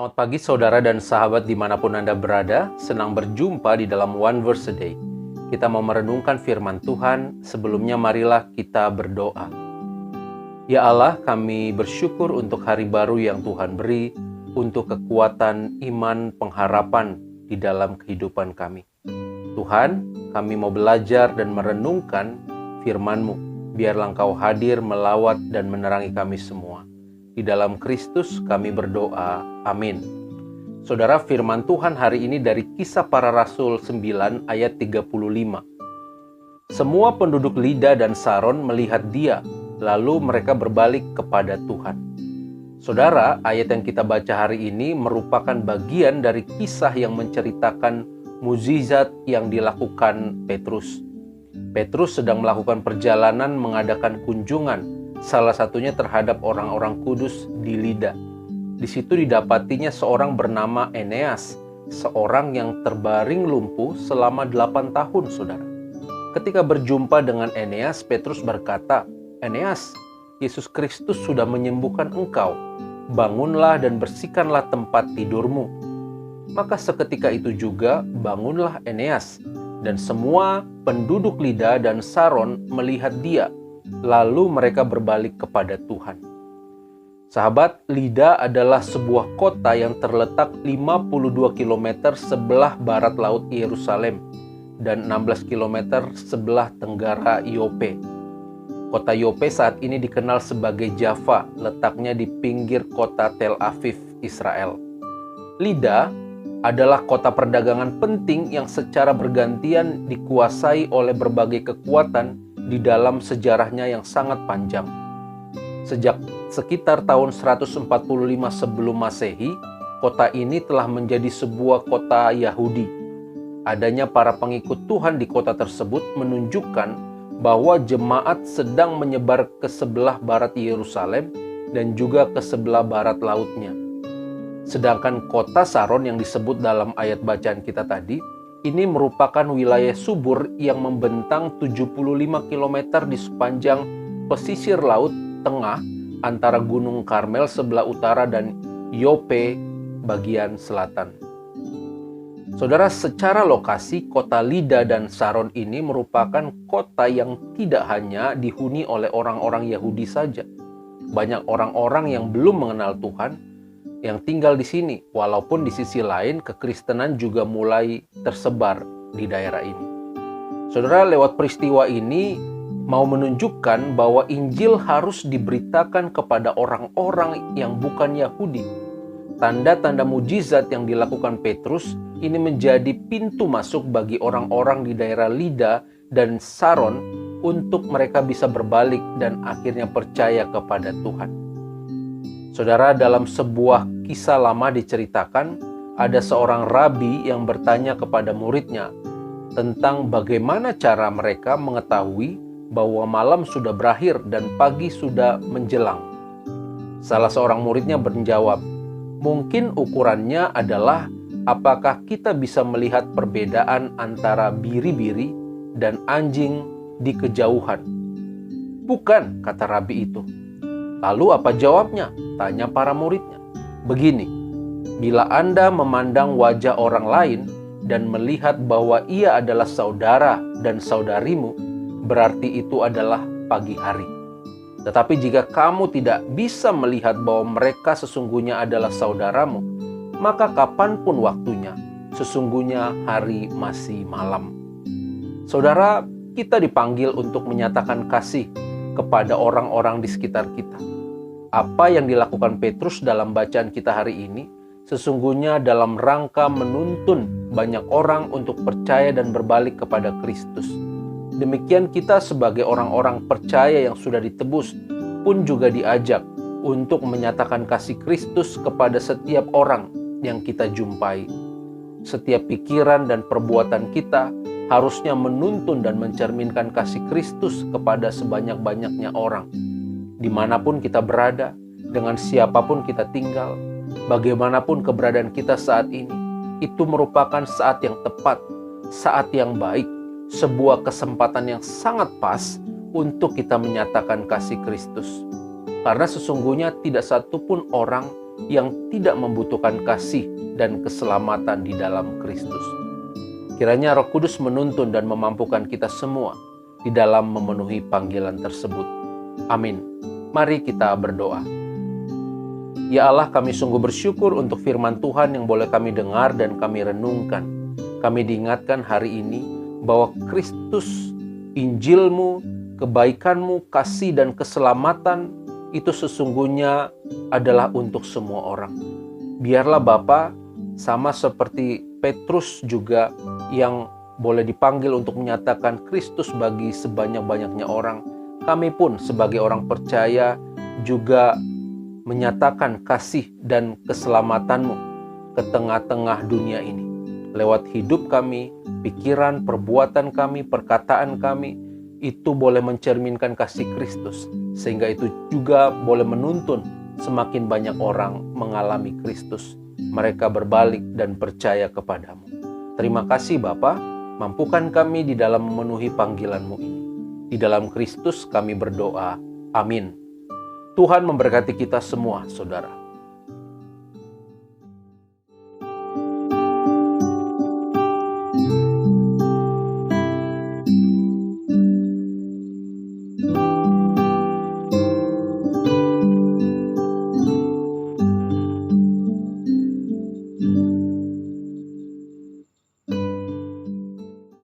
Selamat pagi saudara dan sahabat dimanapun Anda berada. Senang berjumpa di dalam One Verse a Day. Kita mau merenungkan firman Tuhan. Sebelumnya marilah kita berdoa. Ya Allah, kami bersyukur untuk hari baru yang Tuhan beri, untuk kekuatan iman pengharapan di dalam kehidupan kami. Tuhan, kami mau belajar dan merenungkan firman-Mu. Biarlah Engkau hadir, melawat dan menerangi kami semua. Di dalam Kristus kami berdoa. Amin. Saudara, firman Tuhan hari ini dari Kisah Para Rasul 9 ayat 35. Semua penduduk Lida dan Saron melihat dia, lalu mereka berbalik kepada Tuhan. Saudara, ayat yang kita baca hari ini merupakan bagian dari kisah yang menceritakan mukjizat yang dilakukan Petrus. Petrus sedang melakukan perjalanan mengadakan kunjungan, salah satunya terhadap orang-orang kudus di Lida. Di situ didapatinya seorang bernama Eneas, seorang yang terbaring lumpuh selama 8 tahun, saudara. Ketika berjumpa dengan Eneas, Petrus berkata, "Eneas, Yesus Kristus sudah menyembuhkan engkau. Bangunlah dan bersihkanlah tempat tidurmu." Maka seketika itu juga bangunlah Eneas, dan semua penduduk Lida dan Saron melihat dia. Lalu mereka berbalik kepada Tuhan. Sahabat, Lida adalah sebuah kota yang terletak 52 km sebelah barat laut Yerusalem dan 16 km sebelah tenggara Yope. Kota Yope saat ini dikenal sebagai Java, letaknya di pinggir kota Tel Aviv, Israel. Lida adalah kota perdagangan penting yang secara bergantian dikuasai oleh berbagai kekuatan di dalam sejarahnya yang sangat panjang. Sejak sekitar tahun 145 sebelum Masehi, kota ini telah menjadi sebuah kota Yahudi. Adanya para pengikut Tuhan di kota tersebut menunjukkan bahwa jemaat sedang menyebar ke sebelah barat Yerusalem dan juga ke sebelah barat lautnya. Sedangkan kota Saron yang disebut dalam ayat bacaan kita tadi, ini merupakan wilayah subur yang membentang 75 km di sepanjang pesisir laut tengah antara Gunung Karmel sebelah utara dan Yope bagian selatan. Saudara, secara lokasi kota Lida dan Saron ini merupakan kota yang tidak hanya dihuni oleh orang-orang Yahudi saja. Banyak orang-orang yang belum mengenal Tuhan yang tinggal di sini, walaupun di sisi lain kekristenan juga mulai tersebar di daerah ini. Saudara, lewat peristiwa ini mau menunjukkan bahwa Injil harus diberitakan kepada orang-orang yang bukan Yahudi. Tanda-tanda mukjizat yang dilakukan Petrus ini menjadi pintu masuk bagi orang-orang di daerah Lida dan Saron untuk mereka bisa berbalik dan akhirnya percaya kepada Tuhan. Saudara, dalam sebuah kisah lama diceritakan, ada seorang rabi yang bertanya kepada muridnya tentang bagaimana cara mereka mengetahui bahwa malam sudah berakhir dan pagi sudah menjelang. Salah seorang muridnya menjawab, "Mungkin ukurannya adalah apakah kita bisa melihat perbedaan antara biri-biri dan anjing di kejauhan." "Bukan," kata rabi itu. "Lalu apa jawabnya?" tanya para muridnya. "Begini, bila Anda memandang wajah orang lain dan melihat bahwa ia adalah saudara dan saudarimu, berarti itu adalah pagi hari. Tetapi jika kamu tidak bisa melihat bahwa mereka sesungguhnya adalah saudaramu, maka kapanpun waktunya, sesungguhnya hari masih malam." Saudara, kita dipanggil untuk menyatakan kasih kepada orang-orang di sekitar kita. Apa yang dilakukan Petrus dalam bacaan kita hari ini sesungguhnya dalam rangka menuntun banyak orang untuk percaya dan berbalik kepada Kristus. Demikian kita sebagai orang-orang percaya yang sudah ditebus pun juga diajak untuk menyatakan kasih Kristus kepada setiap orang yang kita jumpai. Setiap pikiran dan perbuatan kita harusnya menuntun dan mencerminkan kasih Kristus kepada sebanyak-banyaknya orang. Dimanapun kita berada, dengan siapapun kita tinggal, bagaimanapun keberadaan kita saat ini, itu merupakan saat yang tepat, saat yang baik, sebuah kesempatan yang sangat pas untuk kita menyatakan kasih Kristus. Karena sesungguhnya tidak satupun orang yang tidak membutuhkan kasih dan keselamatan di dalam Kristus. Kiranya Roh Kudus menuntun dan memampukan kita semua di dalam memenuhi panggilan tersebut. Amin. Mari kita berdoa. Ya Allah, kami sungguh bersyukur untuk firman Tuhan yang boleh kami dengar dan kami renungkan. Kami diingatkan hari ini bahwa Kristus, Injil-Mu, kebaikan-Mu, kasih dan keselamatan itu sesungguhnya adalah untuk semua orang. Biarlah Bapa, sama seperti Petrus juga yang boleh dipanggil untuk menyatakan Kristus bagi sebanyak-banyaknya orang, kami pun sebagai orang percaya juga menyatakan kasih dan keselamatan-Mu ke tengah-tengah dunia ini. Lewat hidup kami, pikiran, perbuatan kami, perkataan kami, itu boleh mencerminkan kasih Kristus. Sehingga itu juga boleh menuntun semakin banyak orang mengalami Kristus. Mereka berbalik dan percaya kepadamu. Terima kasih Bapa, mampukan kami di dalam memenuhi panggilan-Mu ini. Di dalam Kristus kami berdoa. Amin. Tuhan memberkati kita semua, saudara.